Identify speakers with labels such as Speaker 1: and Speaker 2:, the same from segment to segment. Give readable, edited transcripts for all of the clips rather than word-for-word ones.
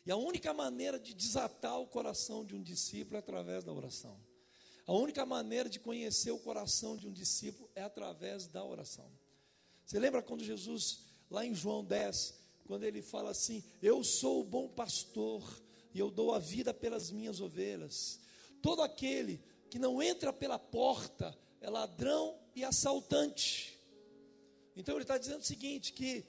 Speaker 1: E a única maneira de desatar o coração de um discípulo é através da oração. A única maneira de conhecer o coração de um discípulo é através da oração. Você lembra quando Jesus, lá em João 10, quando ele fala assim: eu sou o bom pastor e eu dou a vida pelas minhas ovelhas. Todo aquele que não entra pela porta é ladrão e assaltante. Então ele está dizendo o seguinte, que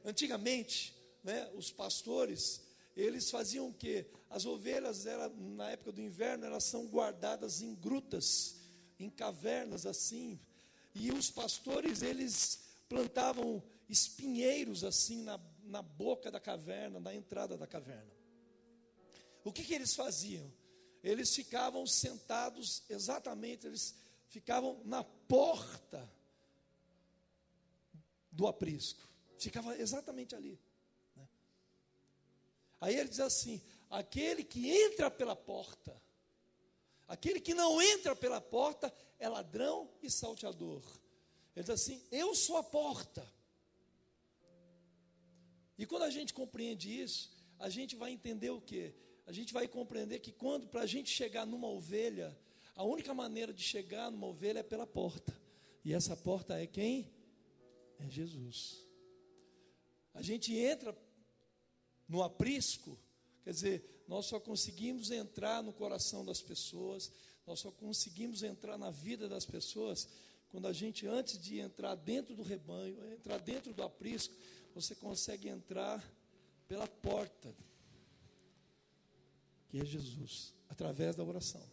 Speaker 1: antigamente, né, os pastores, eles faziam o quê? As ovelhas, na época do inverno, elas são guardadas em grutas, em cavernas assim, e os pastores, eles plantavam espinheiros assim na boca da caverna, na entrada da caverna. O que eles faziam? Eles ficavam sentados exatamente, eles ficavam na porta do aprisco, ficava exatamente ali, né? Aí ele diz assim: aquele que entra pela porta, aquele que não entra pela porta é ladrão e salteador. Ele diz assim: eu sou a porta. E quando a gente compreende isso, a gente vai entender o quê? A gente vai compreender que para a gente chegar numa ovelha, a única maneira de chegar numa ovelha é pela porta. E essa porta é quem? É Jesus. A gente entra no aprisco, quer dizer, nós só conseguimos entrar no coração das pessoas, nós só conseguimos entrar na vida das pessoas, quando a gente, antes de entrar dentro do rebanho, entrar dentro do aprisco, você consegue entrar pela porta, que é Jesus, através da oração.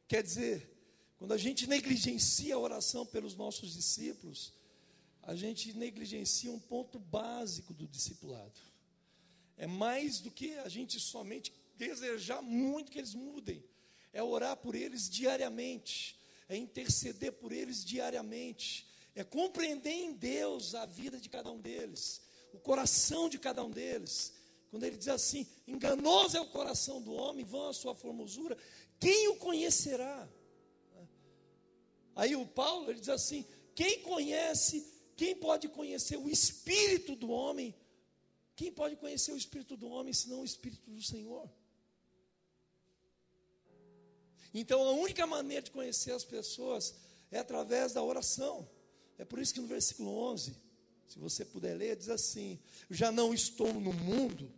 Speaker 1: Quer dizer, quando a gente negligencia a oração pelos nossos discípulos, a gente negligencia um ponto básico do discipulado. É mais do que a gente somente desejar muito que eles mudem, é orar por eles diariamente, é interceder por eles diariamente, é compreender em Deus a vida de cada um deles, o coração de cada um deles. Quando ele diz assim: enganoso é o coração do homem, vã a sua formosura, quem o conhecerá? Aí o Paulo, ele diz assim: quem pode conhecer o espírito do homem? Quem pode conhecer o espírito do homem, senão o espírito do Senhor? Então a única maneira de conhecer as pessoas é através da oração. É por isso que no versículo 11, se você puder ler, diz assim: já não estou no mundo,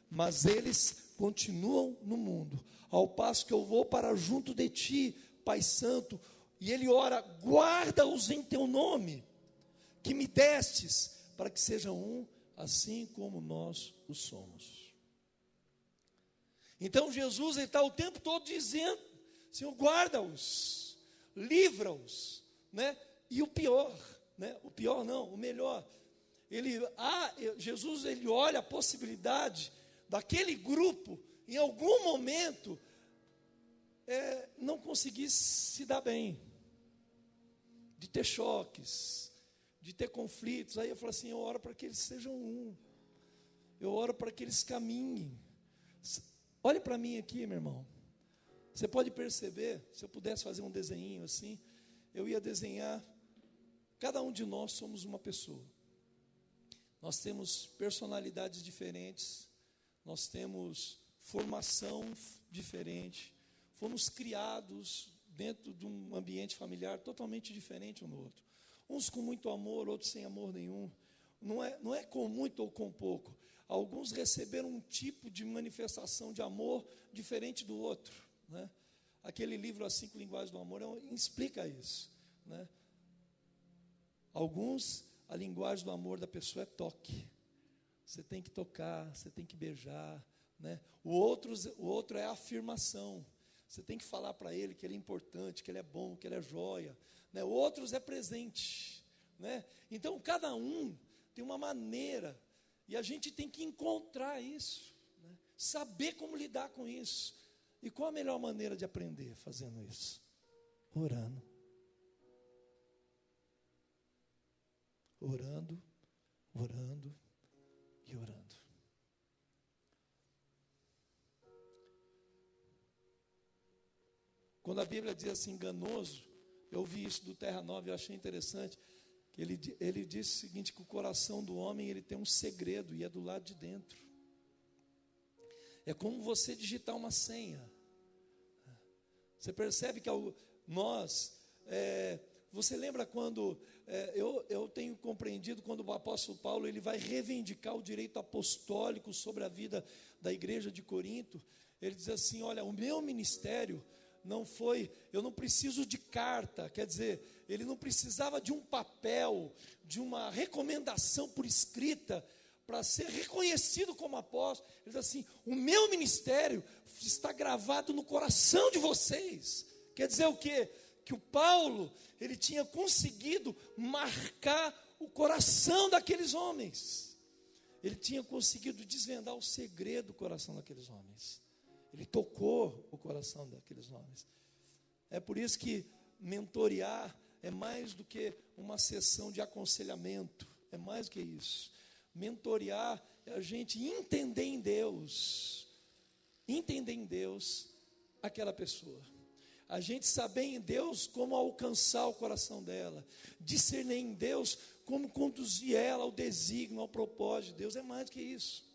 Speaker 1: mas eles continuam no mundo, ao passo que eu vou para junto de ti, Pai Santo. E ele ora: guarda-os em teu nome, que me destes, para que sejam um, assim como nós o somos. Então Jesus está o tempo todo dizendo: Senhor, guarda-os, livra-os, né? E o pior, né? O pior não, o melhor. Jesus, ele olha a possibilidade daquele grupo, em algum momento, não conseguir se dar bem, de ter choques, de ter conflitos. Aí eu falo assim: eu oro para que eles sejam um, eu oro para que eles caminhem. Olhe para mim aqui, meu irmão. Você pode perceber, se eu pudesse fazer um desenho assim, eu ia desenhar, cada um de nós somos uma pessoa. Nós temos personalidades diferentes, nós temos formação diferente, fomos criados dentro de um ambiente familiar totalmente diferente um do outro. Uns com muito amor, outros sem amor nenhum. Não é com muito ou com pouco. Alguns receberam um tipo de manifestação de amor diferente do outro, né? Aquele livro, As 5 Linguagens do Amor, explica isso, né? Alguns, a linguagem do amor da pessoa é toque. Você tem que tocar, você tem que beijar, né? O outro é afirmação. Você tem que falar para ele que ele é importante, que ele é bom, que ele é joia, né? Outros é presente, né? Então cada um tem uma maneira, e a gente tem que encontrar isso, né? Saber como lidar com isso. E qual a melhor maneira de aprender fazendo isso? Orando. Orando, orando e orando. Quando a Bíblia diz assim, enganoso, eu vi isso do Terra Nova e eu achei interessante, que ele disse o seguinte, que o coração do homem, ele tem um segredo, e é do lado de dentro. É como você digitar uma senha. Você percebe que você lembra quando, eu tenho compreendido, quando o apóstolo Paulo ele vai reivindicar o direito apostólico sobre a vida da igreja de Corinto, ele diz assim, olha, o meu ministério não foi, eu não preciso de carta, quer dizer, ele não precisava de um papel, de uma recomendação por escrita, para ser reconhecido como apóstolo. Ele diz assim, o meu ministério está gravado no coração de vocês. Quer dizer o quê? Que o Paulo, ele tinha conseguido marcar o coração daqueles homens. Ele tinha conseguido desvendar o segredo do coração daqueles homens. Ele tocou o coração daqueles homens. É por isso que mentorear é mais do que uma sessão de aconselhamento. É mais do que isso. Mentorear é a gente entender em Deus aquela pessoa. A gente saber em Deus como alcançar o coração dela, discernir em Deus como conduzir ela ao desígnio, ao propósito de Deus, é mais do que isso.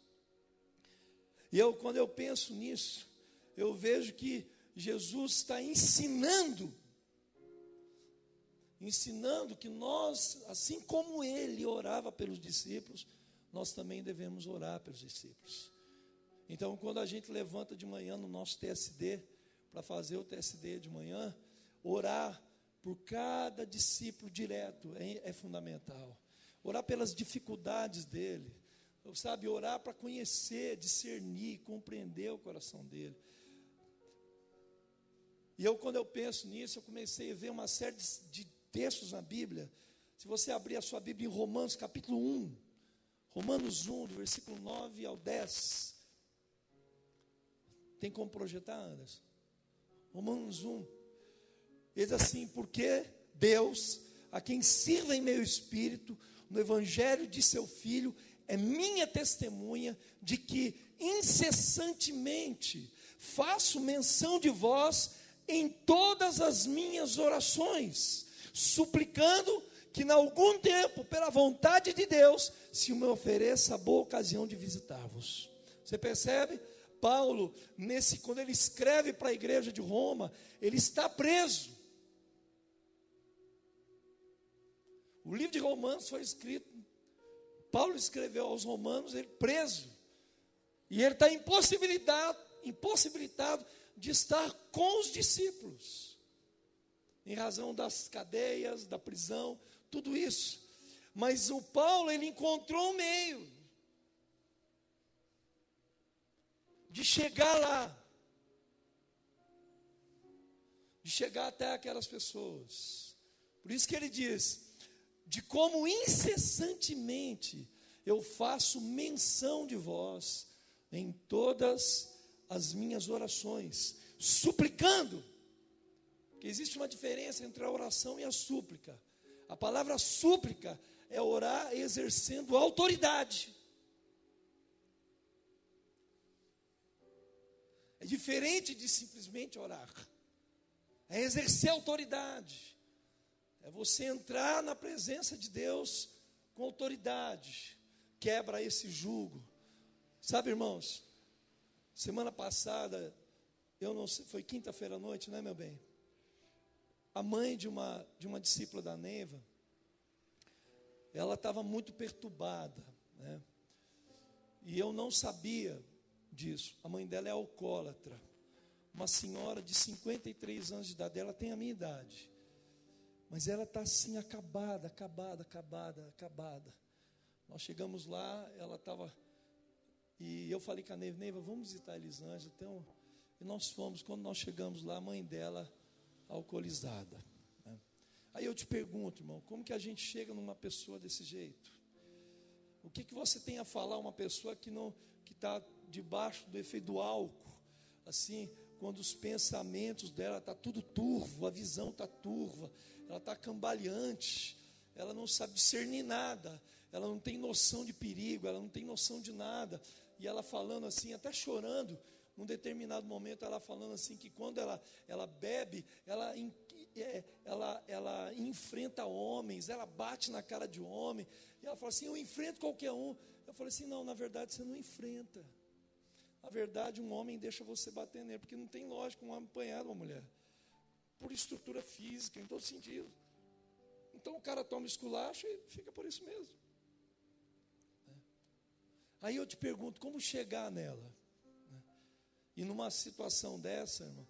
Speaker 1: E quando eu penso nisso, eu vejo que Jesus está ensinando que nós, assim como ele orava pelos discípulos, nós também devemos orar pelos discípulos. Então, quando a gente levanta de manhã no nosso TSD, para fazer o TSD de manhã, orar por cada discípulo direto é fundamental. Orar pelas dificuldades dele, sabe, orar para conhecer, discernir, compreender o coração dele. E quando eu penso nisso, eu comecei a ver uma série de textos na Bíblia. Se você abrir a sua Bíblia em Romanos capítulo 1, Romanos 1, do versículo 9 ao 10. Tem como projetar, Anderson? Romanos 1. Ele diz assim, porque Deus, a quem sirva em meu espírito, no evangelho de seu Filho, é minha testemunha de que incessantemente faço menção de vós em todas as minhas orações, suplicando que em algum tempo, pela vontade de Deus, se me ofereça a boa ocasião de visitar-vos. Você percebe? Paulo, quando ele escreve para a igreja de Roma, ele está preso. O livro de Romanos foi escrito, Paulo escreveu aos romanos, ele preso. E ele está impossibilitado de estar com os discípulos, em razão das cadeias, da prisão, tudo isso. Mas o Paulo, ele encontrou um meio de chegar lá, de chegar até aquelas pessoas. Por isso que ele diz, de como incessantemente eu faço menção de vós em todas as minhas orações, suplicando, porque existe uma diferença entre a oração e a súplica. A palavra súplica é orar exercendo autoridade. É diferente de simplesmente orar. É exercer autoridade. É você entrar na presença de Deus com autoridade. Quebra esse jugo. Sabe, irmãos, semana passada, eu não sei, foi quinta-feira à noite, não é, meu bem? A mãe de uma discípula da Neiva, ela estava muito perturbada, né? E eu não sabia disso. A mãe dela é alcoólatra, uma senhora de 53 anos de idade, ela tem a minha idade, mas ela está assim acabada. Nós chegamos lá, ela estava, e eu falei com a Neiva, vamos visitar a Elisângela. Então, e nós fomos. Quando nós chegamos lá, a mãe dela alcoolizada, né? Aí eu te pergunto, irmão, como que a gente chega numa pessoa desse jeito? O que você tem a falar a uma pessoa que está debaixo do efeito do álcool, assim, quando os pensamentos dela está tudo turvo, a visão está turva, ela está cambaleante, ela não sabe discernir nada, ela não tem noção de perigo, ela não tem noção de nada, e ela falando assim, até chorando, num determinado momento, ela falando assim, que quando ela bebe, ela enfrenta homens, ela bate na cara de homem, e ela fala assim, eu enfrento qualquer um. Eu falei assim, não, na verdade você não enfrenta. a verdade, um homem deixa você bater nele, porque não tem lógica um homem apanhar uma mulher, por estrutura física, em todo sentido. Então o cara toma esculacho e fica por isso mesmo. Aí eu te pergunto, como chegar nela? E numa situação dessa, irmão,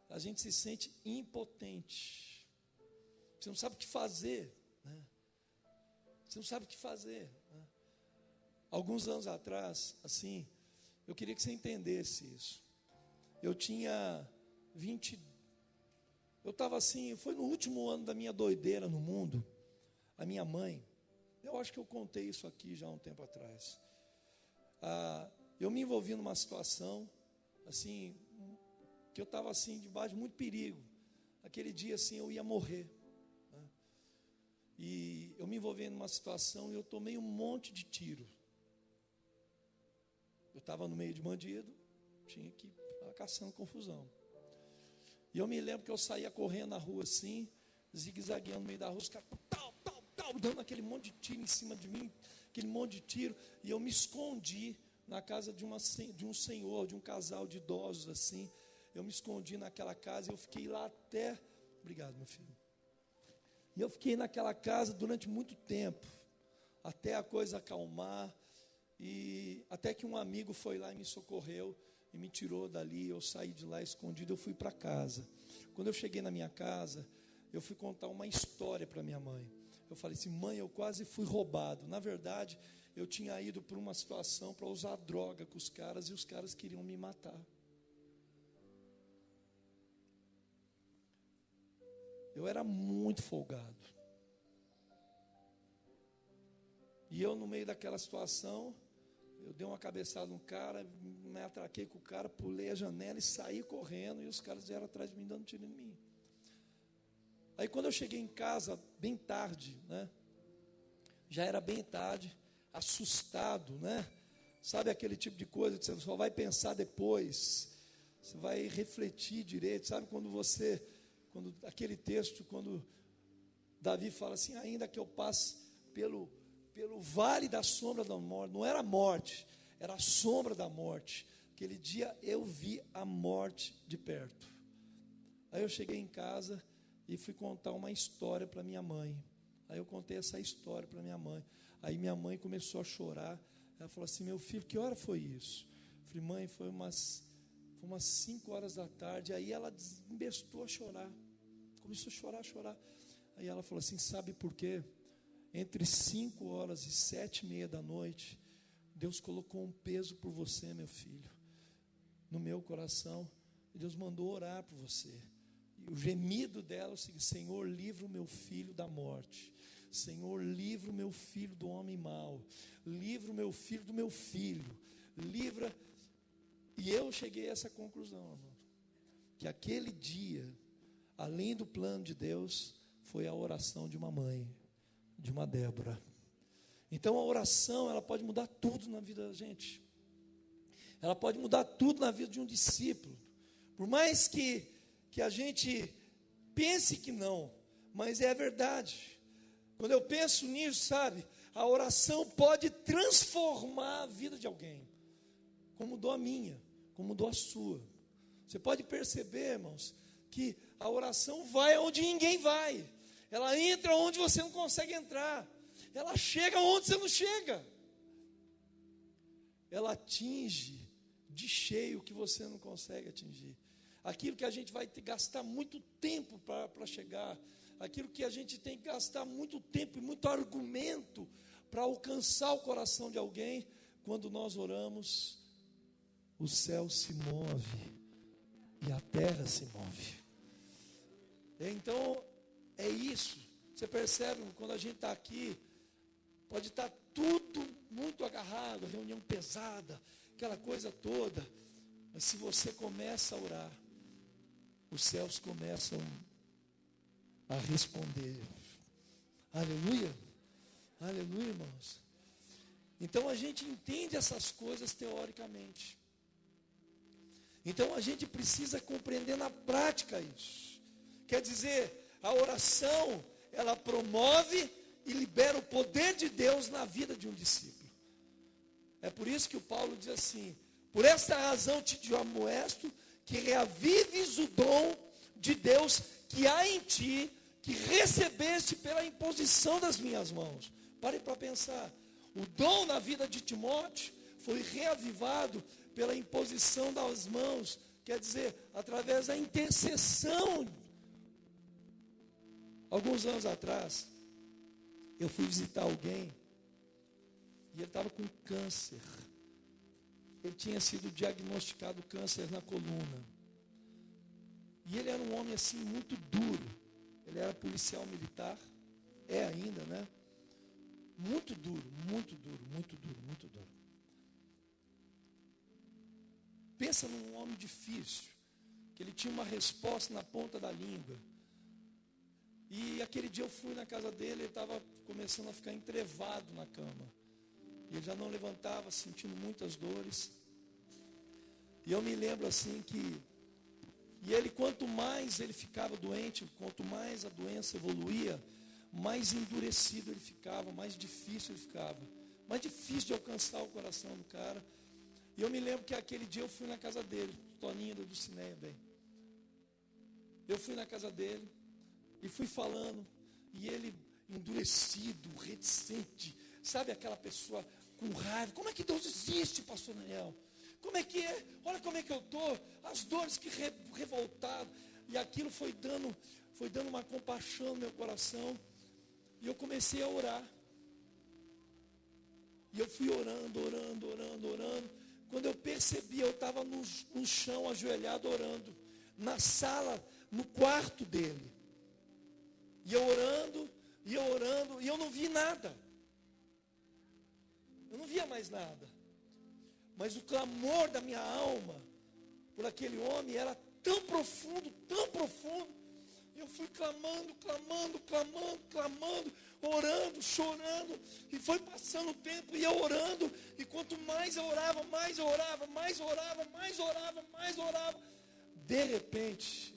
Speaker 1: a gente se sente impotente. Você não sabe o que fazer, né? Você não sabe o que fazer, né? Alguns anos atrás, assim, eu queria que você entendesse isso. Eu tinha 20, eu estava assim, foi no último ano da minha doideira no mundo. A minha mãe, eu acho que eu contei isso aqui já há um tempo atrás. Eu me envolvi numa situação, assim, que eu estava assim, debaixo de muito perigo. Aquele dia, assim, eu ia morrer, né? E eu me envolvi numa situação e eu tomei um monte de tiro. Eu estava no meio de bandido, tinha que ir caçando confusão. E eu me lembro que eu saía correndo na rua assim, zigue-zagueando no meio da rua, os caras, dando aquele monte de tiro em cima de mim, aquele monte de tiro, e eu me escondi na casa de um senhor, de um casal de idosos assim. Eu me escondi naquela casa e eu fiquei lá até, obrigado meu filho, e eu fiquei naquela casa durante muito tempo, até a coisa acalmar, e até que um amigo foi lá e me socorreu, e me tirou dali. Eu saí de lá escondido, eu fui para casa. Quando eu cheguei na minha casa, eu fui contar uma história para minha mãe. Eu falei assim: mãe, eu quase fui roubado. Na verdade, eu tinha ido por uma situação para usar droga com os caras, e os caras queriam me matar. Eu era muito folgado. E eu, no meio daquela situação, eu dei uma cabeçada no cara, me atraquei com o cara, pulei a janela e saí correndo, e os caras vieram atrás de mim, dando tiro em mim. Aí quando eu cheguei em casa, bem tarde, né? Já era bem tarde, assustado, né? Sabe aquele tipo de coisa que você só vai pensar depois, você vai refletir direito, sabe aquele texto, quando Davi fala assim: ainda que eu passe pelo vale da sombra da morte, não era a morte, era a sombra da morte. Aquele dia eu vi a morte de perto. Aí eu cheguei em casa e fui contar uma história para minha mãe. Aí eu contei essa história para minha mãe. Aí minha mãe começou a chorar. Ela falou assim: meu filho, que hora foi isso? Eu falei: mãe, foi umas 5 horas da tarde. Aí ela desembestou a chorar, começou a chorar. Aí ela falou assim: sabe por quê? Entre 5 horas e 7:30 da noite, Deus colocou um peso por você, meu filho, no meu coração. E Deus mandou orar por você. E o gemido dela é o seguinte: Senhor, livra o meu filho da morte. Senhor, livra o meu filho do homem mau. Livra o meu filho do meu filho. Livra. E eu cheguei a essa conclusão, irmão, que aquele dia, além do plano de Deus, foi a oração de uma mãe, de uma Débora. Então a oração, ela pode mudar tudo na vida da gente. Ela pode mudar tudo na vida de um discípulo. Por mais que a gente pense que não, mas é a verdade. Quando eu penso nisso, sabe, a oração pode transformar a vida de alguém, como mudou a minha, como mudou a sua. Você pode perceber, irmãos, que a oração vai onde ninguém vai. Ela entra onde você não consegue entrar. Ela chega onde você não chega. Ela atinge de cheio o que você não consegue atingir. Aquilo que a gente vai gastar muito tempo para chegar. Aquilo que a gente tem que gastar muito tempo e muito argumento para alcançar o coração de alguém. Quando nós oramos, o céu se move e a terra se move. Então, é isso. Você percebe, quando a gente está aqui, pode estar tudo muito agarrado, reunião pesada, aquela coisa toda. Mas se você começa a orar, os céus começam a responder. Aleluia. Aleluia, irmãos. Então a gente entende essas coisas teoricamente. Então a gente precisa compreender na prática isso. Quer dizer, a oração, ela promove e libera o poder de Deus na vida de um discípulo. É por isso que o Paulo diz assim: Por esta razão te amoesto, que reavives o dom de Deus que há em ti, que recebeste pela imposição das minhas mãos. Pare para pensar. O dom na vida de Timóteo foi reavivado pela imposição das mãos, quer dizer, através da intercessão. Alguns anos atrás, eu fui visitar alguém e ele estava com câncer. Ele tinha sido diagnosticado câncer na coluna. E ele era um homem assim muito duro. Ele era policial militar, é ainda, né? Muito duro, muito duro, muito duro, muito duro. Pensa num homem difícil, que ele tinha uma resposta na ponta da língua. E aquele dia eu fui na casa dele, ele estava começando a ficar entrevado na cama. E ele já não levantava, sentindo muitas dores. E eu me lembro assim que... E ele, quanto mais ele ficava doente, quanto mais a doença evoluía, mais endurecido ele ficava, mais difícil ele ficava. Mais difícil de alcançar o coração do cara. E eu me lembro que aquele dia eu fui na casa dele, Toninho da Dulcineia, bem. Eu fui na casa dele e fui falando, e ele endurecido, reticente, sabe aquela pessoa com raiva. Como é que Deus existe, pastor Daniel? Como é que é? Olha como é que eu estou, as dores que revoltado. E aquilo foi dando uma compaixão no meu coração. E eu comecei a orar. E eu fui orando. Quando eu percebi, eu estava no chão, ajoelhado, orando. Na sala, no quarto dele. E eu orando, e eu não vi nada. Eu não via mais nada. Mas o clamor da minha alma por aquele homem era tão profundo, e eu fui clamando, orando, chorando, e foi passando o tempo, e eu orando, e quanto mais eu orava, de repente,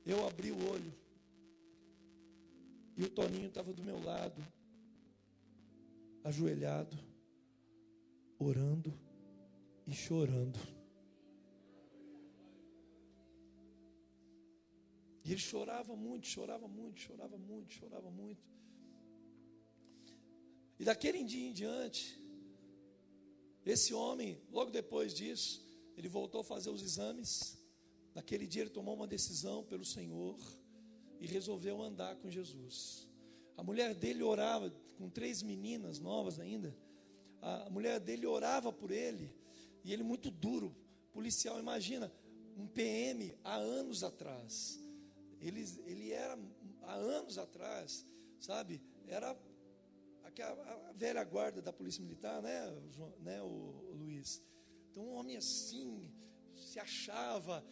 Speaker 1: eu abri o olho, e o Toninho estava do meu lado, ajoelhado, orando e chorando. E ele chorava muito. E daquele dia em diante, esse homem, logo depois disso, ele voltou a fazer os exames. Naquele dia ele tomou uma decisão pelo Senhor e resolveu andar com Jesus. A mulher dele orava, com 3 meninas novas ainda. A mulher dele orava por ele, e ele muito duro, policial, imagina, um PM há anos atrás, ele era, há anos atrás, sabe, era a velha guarda da polícia militar, né, o Luiz, então um homem assim, ele achava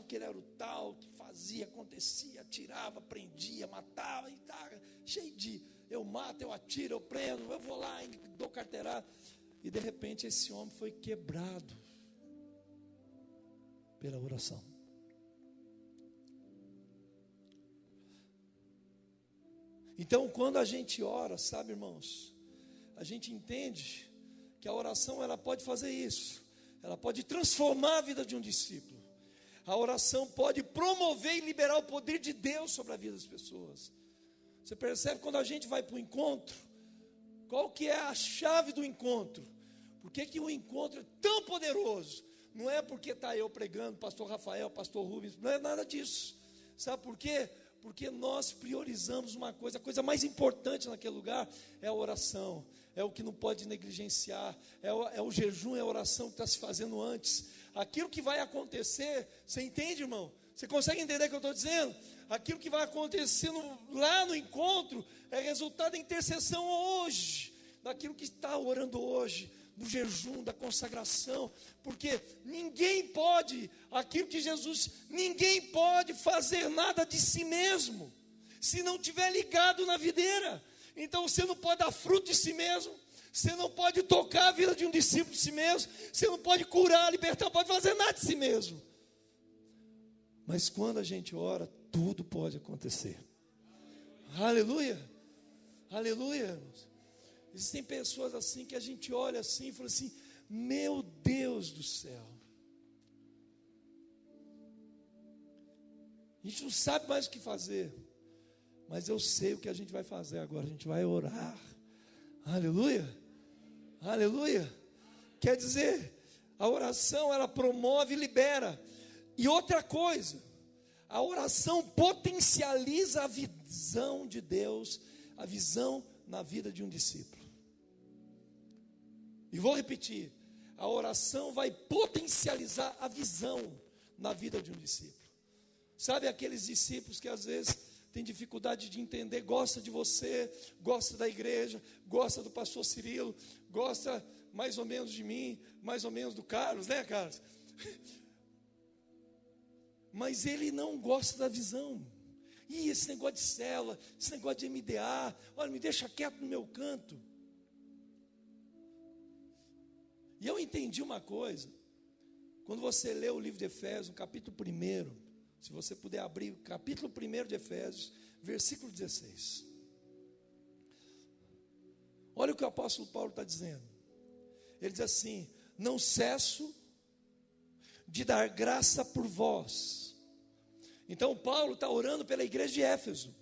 Speaker 1: que ele era o tal, que fazia, acontecia, atirava, prendia, matava, e tá cheio de... Eu mato, eu atiro, eu prendo, eu vou lá e dou carteirada. E de repente esse homem foi quebrado pela oração. Então, quando a gente ora, sabe, irmãos, a gente entende que a oração ela pode fazer isso. Ela pode transformar a vida de um discípulo. A oração pode promover e liberar o poder de Deus sobre a vida das pessoas. Você percebe quando a gente vai para o encontro, qual que é a chave do encontro? Por que o encontro é tão poderoso? Não é porque está eu pregando, pastor Rafael, pastor Rubens, não é nada disso. Sabe por quê? Porque nós priorizamos uma coisa, a coisa mais importante naquele lugar é a oração, é o que não pode negligenciar, é o jejum, é a oração que está se fazendo antes. Aquilo que vai acontecer, você entende, irmão? Você consegue entender o que eu estou dizendo? Aquilo que vai acontecer lá no encontro é resultado da intercessão hoje, daquilo que está orando hoje, do jejum, da consagração, porque ninguém pode fazer nada de si mesmo, se não estiver ligado na videira. Então você não pode dar fruto de si mesmo, você não pode tocar a vida de um discípulo de si mesmo, você não pode curar, libertar, não pode fazer nada de si mesmo. Mas quando a gente ora, tudo pode acontecer. Aleluia, aleluia. Existem pessoas assim que a gente olha assim e fala assim: meu Deus do céu. A gente não sabe mais o que fazer, mas eu sei o que a gente vai fazer agora. A gente vai orar. Aleluia, aleluia. Quer dizer, a oração, ela promove e libera. E outra coisa, a oração potencializa a visão de Deus, a visão na vida de um discípulo. E vou repetir, a oração vai potencializar a visão na vida de um discípulo. Sabe aqueles discípulos que às vezes têm dificuldade de entender, gosta de você, gosta da igreja, gosta do pastor Cirilo, gosta mais ou menos de mim, mais ou menos do Carlos, né, Carlos? Mas ele não gosta da visão. E esse negócio de célula, esse negócio de MDA, olha, me deixa quieto no meu canto. E eu entendi uma coisa, quando você lê o livro de Efésios, no capítulo 1, se você puder abrir o capítulo 1 de Efésios, versículo 16. Olha o que o apóstolo Paulo está dizendo. Ele diz assim: não cesso de dar graça por vós. Então Paulo está orando pela igreja de Éfeso.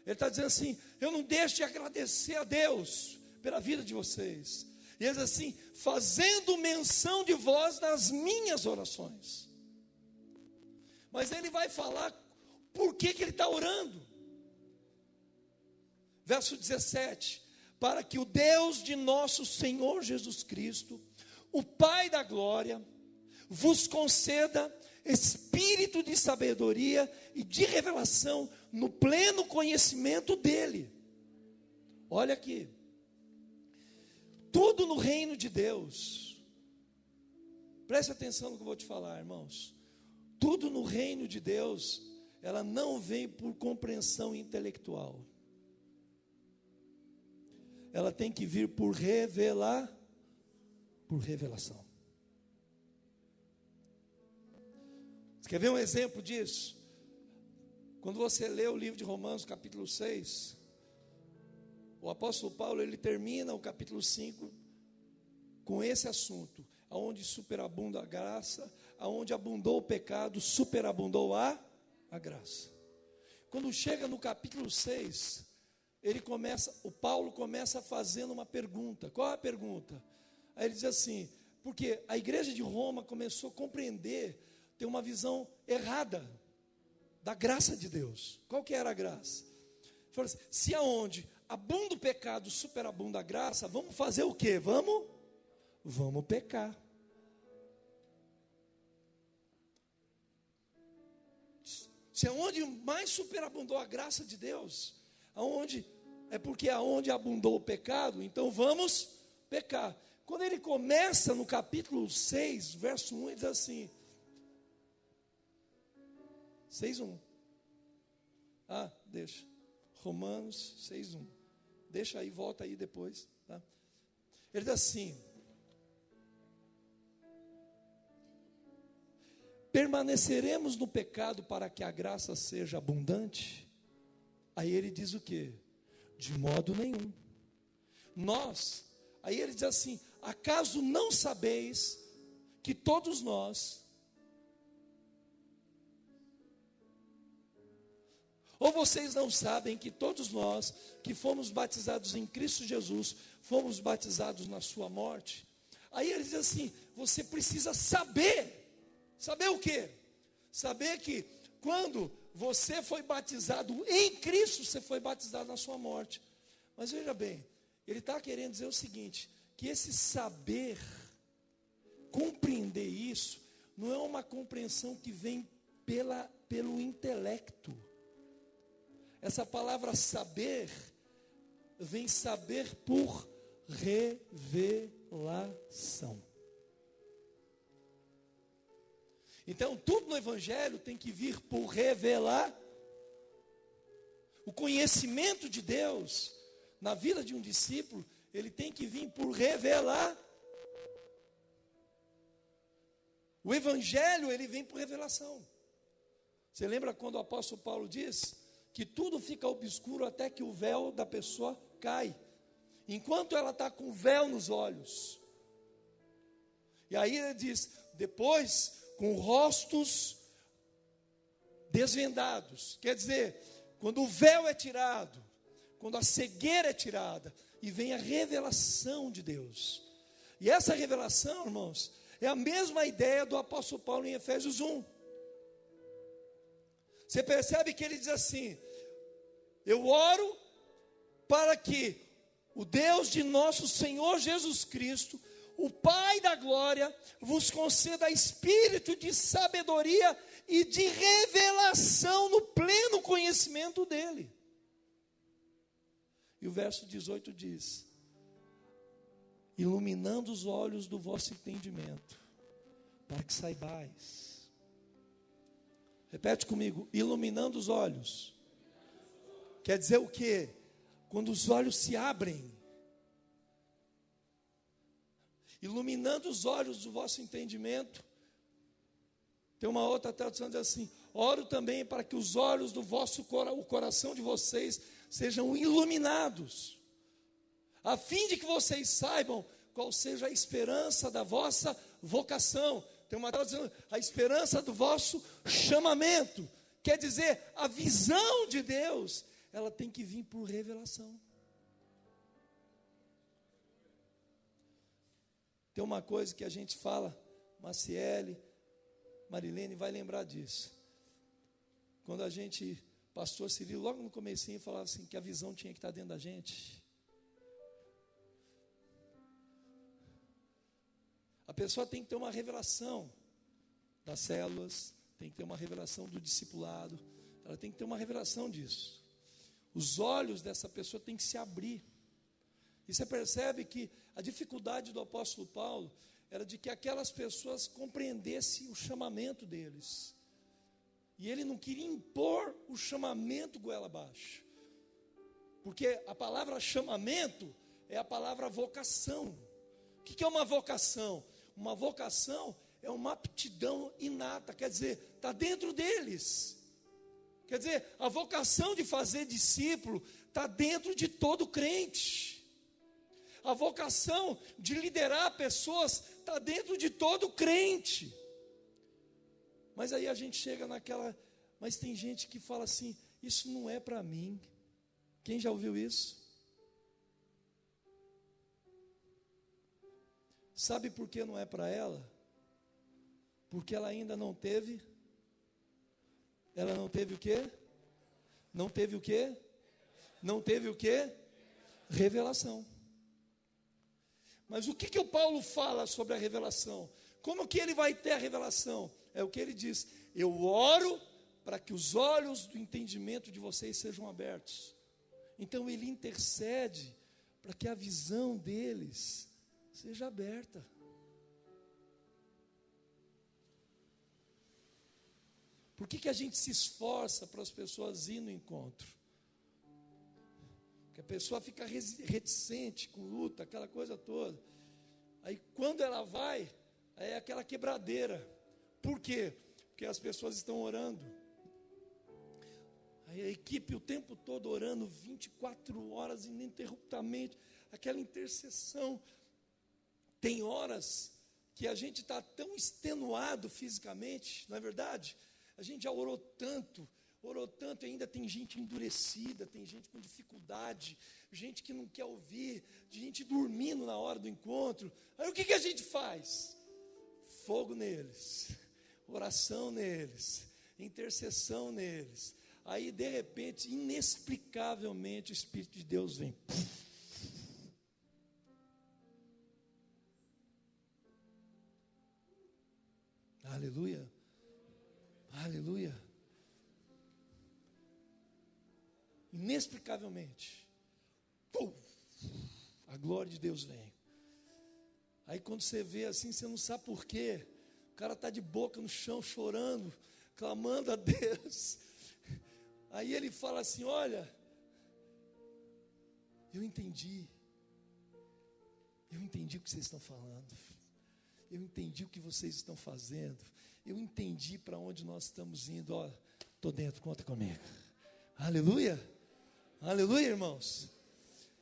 Speaker 1: Ele está dizendo assim: eu não deixo de agradecer a Deus pela vida de vocês. E ele diz assim: fazendo menção de vós nas minhas orações. Mas ele vai falar por que ele está orando. Verso 17: para que o Deus de nosso Senhor Jesus Cristo, o Pai da glória, vos conceda espírito de sabedoria e de revelação no pleno conhecimento dele. Olha aqui, tudo no reino de Deus, preste atenção no que eu vou te falar, irmãos. Tudo no reino de Deus, ela não vem por compreensão intelectual, ela tem que vir por revelação. Você quer ver um exemplo disso? Quando você lê o livro de Romanos, capítulo 6, o apóstolo Paulo, ele termina o capítulo 5 com esse assunto: aonde superabunda a graça, aonde abundou o pecado, superabundou a graça. Quando chega no capítulo 6, o Paulo começa fazendo uma pergunta. Qual é a pergunta? Aí ele diz assim: porque a igreja de Roma começou a compreender, ter uma visão errada da graça de Deus. Qual que era a graça? Ele falou assim: se aonde abunda o pecado, superabunda a graça, vamos fazer o quê? Vamos pecar. Se aonde mais superabundou a graça de Deus, porque aonde abundou o pecado, então vamos pecar. Quando ele começa no capítulo 6, verso 1, ele diz assim, 6:1. Deixa. Romanos 6:1. Deixa aí, volta aí depois. Tá? Ele diz assim: permaneceremos no pecado para que a graça seja abundante? Aí ele diz o quê? De modo nenhum. Aí ele diz assim: acaso não sabeis que todos nós, ou vocês não sabem que todos nós que fomos batizados em Cristo Jesus, fomos batizados na sua morte? Aí ele diz assim: você precisa saber o quê? Saber que quando você foi batizado em Cristo, você foi batizado na sua morte. Mas veja bem, ele está querendo dizer o seguinte, que esse saber, compreender isso, não é uma compreensão que vem pelo intelecto. Essa palavra saber, vem saber por revelação. Então, tudo no Evangelho tem que vir por revelar. O conhecimento de Deus na vida de um discípulo, ele tem que vir por revelar. O Evangelho, ele vem por revelação. Você lembra quando o apóstolo Paulo diz que tudo fica obscuro até que o véu da pessoa cai? Enquanto ela está com o véu nos olhos, E aí ele diz, depois, com rostos desvendados. Quer dizer, quando o véu é tirado, quando a cegueira é tirada, e vem a revelação de Deus. E essa revelação, irmãos, é a mesma ideia do apóstolo Paulo em Efésios 1. Você percebe que ele diz assim: eu oro para que o Deus de nosso Senhor Jesus Cristo, o Pai da glória, vos conceda espírito de sabedoria e de revelação no pleno conhecimento dele. E o verso 18 diz: iluminando os olhos do vosso entendimento, para que saibais. Repete comigo: iluminando os olhos. Quer dizer o quê? Quando os olhos se abrem. Iluminando os olhos do vosso entendimento. Tem uma outra tradução que diz assim: oro também para que os olhos do vosso o coração de vocês sejam iluminados, a fim de que vocês saibam qual seja a esperança da vossa vocação. Tem uma tradução: a esperança do vosso chamamento. Quer dizer, a visão de Deus, ela tem que vir por revelação. Tem uma coisa que a gente fala, Maciele, Marilene vai lembrar disso. Quando a gente, pastor Cirilo, logo no comecinho, falava assim, que a visão tinha que estar dentro da gente. A pessoa tem que ter uma revelação das células, tem que ter uma revelação do discipulado, ela tem que ter uma revelação disso. Os olhos dessa pessoa têm que se abrir. E você percebe que a dificuldade do apóstolo Paulo era de que aquelas pessoas compreendessem o chamamento deles. E ele não queria impor o chamamento goela abaixo. Porque a palavra chamamento é a palavra vocação. O que é uma vocação? Uma vocação é uma aptidão inata, quer dizer, está dentro deles. Quer dizer, a vocação de fazer discípulo está dentro de todo crente. A vocação de liderar pessoas está dentro de todo crente. Mas aí a gente chega naquela... Mas tem gente que fala assim, isso não é para mim. Quem já ouviu isso? Sabe por que não é para ela? Porque ela ainda não teve... Ela não teve o quê? Não teve o quê? Não teve o quê? Revelação. Mas o que o Paulo fala sobre a revelação? Como que ele vai ter a revelação? É o que ele diz: eu oro para que os olhos do entendimento de vocês sejam abertos. Então ele intercede para que a visão deles seja aberta. Por que a gente se esforça para as pessoas irem no encontro? Porque a pessoa fica reticente, com luta, aquela coisa toda. Aí quando ela vai, é aquela quebradeira. Por quê? Porque as pessoas estão orando. Aí a equipe o tempo todo orando, 24 horas ininterruptamente, aquela intercessão. Tem horas que a gente está tão extenuado fisicamente, não é verdade? A gente já orou tanto, e ainda tem gente endurecida, tem gente com dificuldade, gente que não quer ouvir, gente dormindo na hora do encontro. Aí o que a gente faz? Fogo neles, oração neles, intercessão neles. Aí de repente, inexplicavelmente, o Espírito de Deus vem. Aleluia. Aleluia. Inexplicavelmente, a glória de Deus vem. Aí quando você vê assim, você não sabe por quê. O cara está de boca no chão, chorando, clamando a Deus. Aí ele fala assim: olha, eu entendi o que vocês estão falando, eu entendi o que vocês estão fazendo, eu entendi para onde nós estamos indo. Ó, estou dentro, conta comigo. Aleluia, aleluia, irmãos.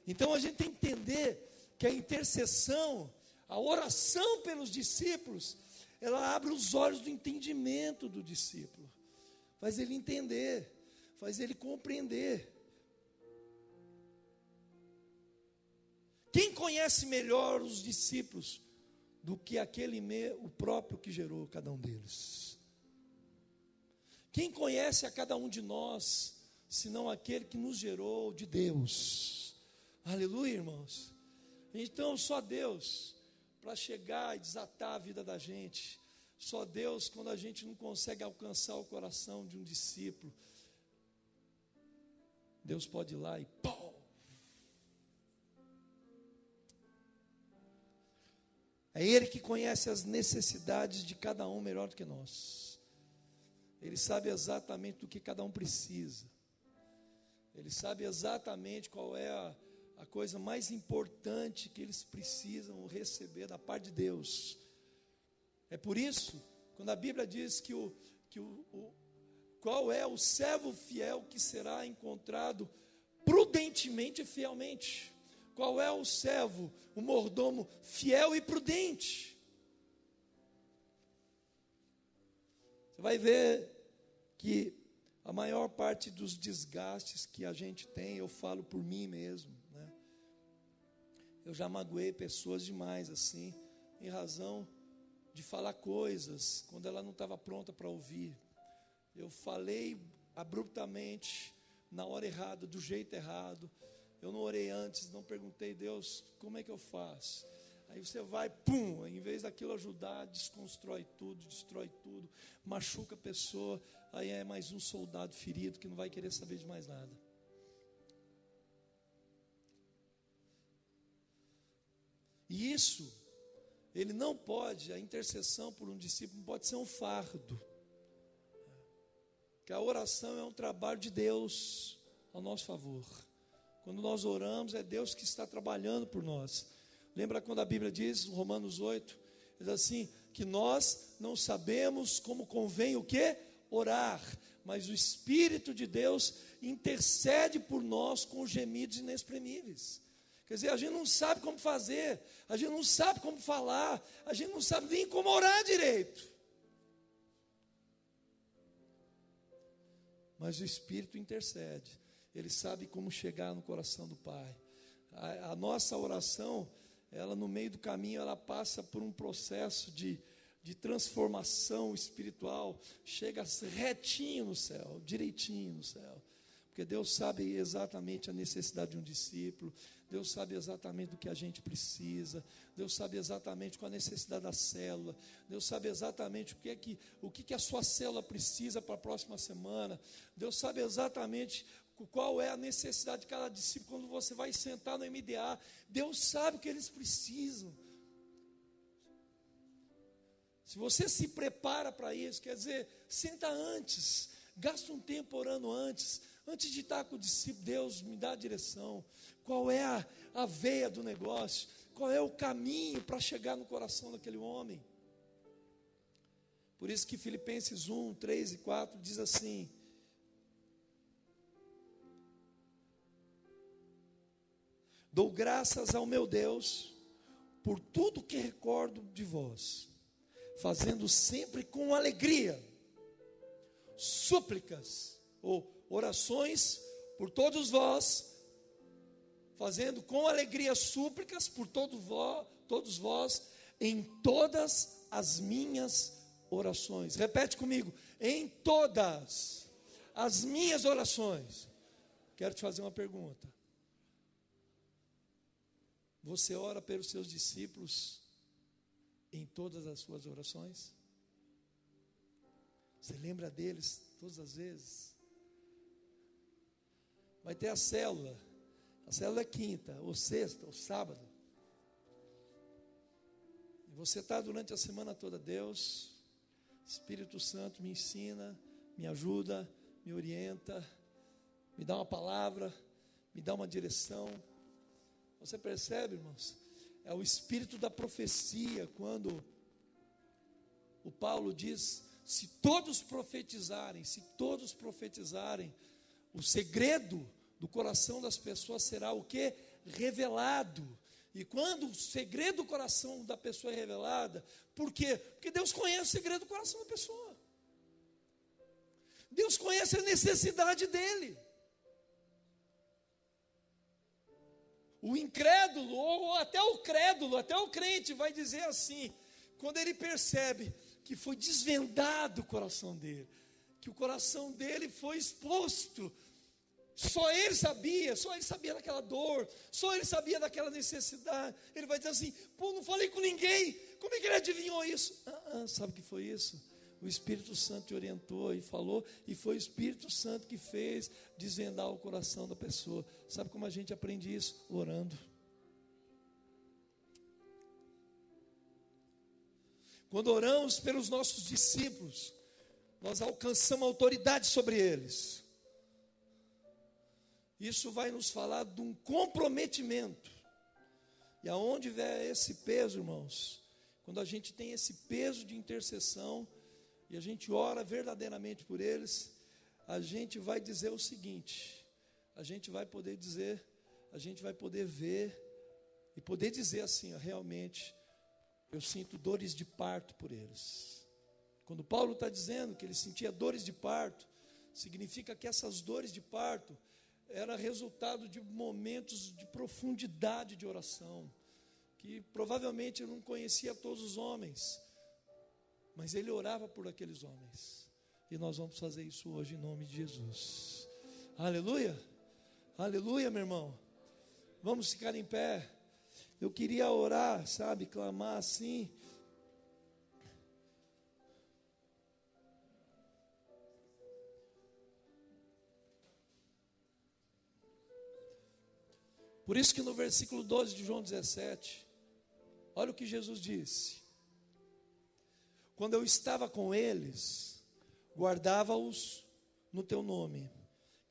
Speaker 1: Então a gente tem que entender que a intercessão, A oração pelos discípulos, ela abre os olhos do entendimento do discípulo, faz ele entender, faz ele compreender. Quem conhece melhor os discípulos do que o próprio que gerou cada um deles? Quem conhece a cada um de nós, senão aquele que nos gerou de Deus? Aleluia, irmãos. Então, só Deus para chegar e desatar a vida da gente. Só Deus, quando a gente não consegue alcançar o coração de um discípulo, Deus pode ir lá e pum! É Ele que conhece as necessidades de cada um melhor do que nós. Ele sabe exatamente do que cada um precisa. Ele sabe exatamente qual é a coisa mais importante que eles precisam receber da parte de Deus. É por isso, quando a Bíblia diz qual é o servo fiel que será encontrado prudentemente e fielmente. Qual é o servo, o mordomo fiel e prudente? Você vai ver que a maior parte dos desgastes que a gente tem, eu falo por mim mesmo, né? Eu já magoei pessoas demais assim, em razão de falar coisas quando ela não estava pronta para ouvir. Eu falei abruptamente, na hora errada, do jeito errado. Eu não orei antes, não perguntei, Deus, como é que eu faço? Aí você vai, pum, em vez daquilo ajudar, desconstrói tudo, destrói tudo, machuca a pessoa, aí é mais um soldado ferido que não vai querer saber de mais nada. E isso, ele não pode, a intercessão por um discípulo não pode ser um fardo. Porque a oração é um trabalho de Deus ao nosso favor. Quando nós oramos, é Deus que está trabalhando por nós. Lembra quando a Bíblia diz, Romanos 8, diz assim, que nós não sabemos como convém o quê? Orar, mas o Espírito de Deus intercede por nós com gemidos inexprimíveis. Quer dizer, a gente não sabe como fazer, a gente não sabe como falar, a gente não sabe nem como orar direito. Mas o Espírito intercede. Ele sabe como chegar no coração do Pai. A nossa oração, ela no meio do caminho, ela passa por um processo de transformação espiritual. Chega retinho no céu, direitinho no céu. Porque Deus sabe exatamente a necessidade de um discípulo. Deus sabe exatamente do que a gente precisa. Deus sabe exatamente qual a necessidade da célula. Deus sabe exatamente o que a sua célula precisa para a próxima semana. Deus sabe exatamente qual é a necessidade de cada discípulo quando você vai sentar no MDA. Deus sabe o que eles precisam. Se você se prepara para isso, quer dizer, senta antes, gasta um tempo orando antes de estar com o discípulo. Deus, me dá a direção, qual é a veia do negócio, qual é o caminho para chegar no coração daquele homem. Por isso que Filipenses 1, 3 e 4 diz assim: dou graças ao meu Deus por tudo que recordo de vós, fazendo sempre com alegria súplicas ou orações por todos vós, fazendo com alegria súplicas por todos vós, em todas as minhas orações. Repete comigo: em todas as minhas orações. Quero te fazer uma pergunta. Você ora pelos seus discípulos em todas as suas orações? Você lembra deles todas as vezes? Vai ter a célula. A célula é quinta, ou sexta, ou sábado. E você está durante a semana toda, Deus, Espírito Santo, me ensina, me ajuda, me orienta, me dá uma palavra, me dá uma direção. Você percebe, irmãos? É o espírito da profecia, quando o Paulo diz, se todos profetizarem, o segredo do coração das pessoas será o quê? Revelado. E quando o segredo do coração da pessoa é revelado, por quê? Porque Deus conhece o segredo do coração da pessoa. Deus conhece a necessidade dele. O incrédulo, ou até o crédulo, até o crente vai dizer assim, quando ele percebe que foi desvendado o coração dele, que o coração dele foi exposto, só ele sabia daquela dor, só ele sabia daquela necessidade. Ele vai dizer assim, pô, não falei com ninguém, como é que ele adivinhou isso? Sabe o que foi isso? O Espírito Santo te orientou e falou, e foi o Espírito Santo que fez desvendar o coração da pessoa. Sabe como a gente aprende isso? Orando. Quando oramos pelos nossos discípulos, nós alcançamos autoridade sobre eles. Isso vai nos falar de um comprometimento. E aonde vier esse peso, irmãos, quando a gente tem esse peso de intercessão, e a gente ora verdadeiramente por eles, a gente vai dizer o seguinte, a gente vai poder ver, e poder dizer assim, realmente, eu sinto dores de parto por eles. Quando Paulo está dizendo que ele sentia dores de parto, significa que essas dores de parto era resultado de momentos de profundidade de oração, que provavelmente ele não conhecia todos os homens, mas ele orava por aqueles homens, e nós vamos fazer isso hoje em nome de Jesus. Aleluia, aleluia, meu irmão. Vamos ficar em pé. Eu queria orar, sabe, clamar assim. Por isso que no versículo 12 de João 17, olha o que Jesus disse: quando eu estava com eles, guardava-os no teu nome,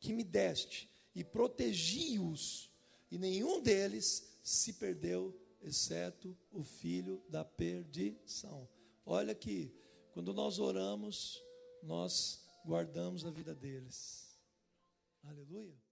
Speaker 1: que me deste, e protegi-os, e nenhum deles se perdeu, exceto o filho da perdição. Olha aqui, quando nós oramos, nós guardamos a vida deles. Aleluia.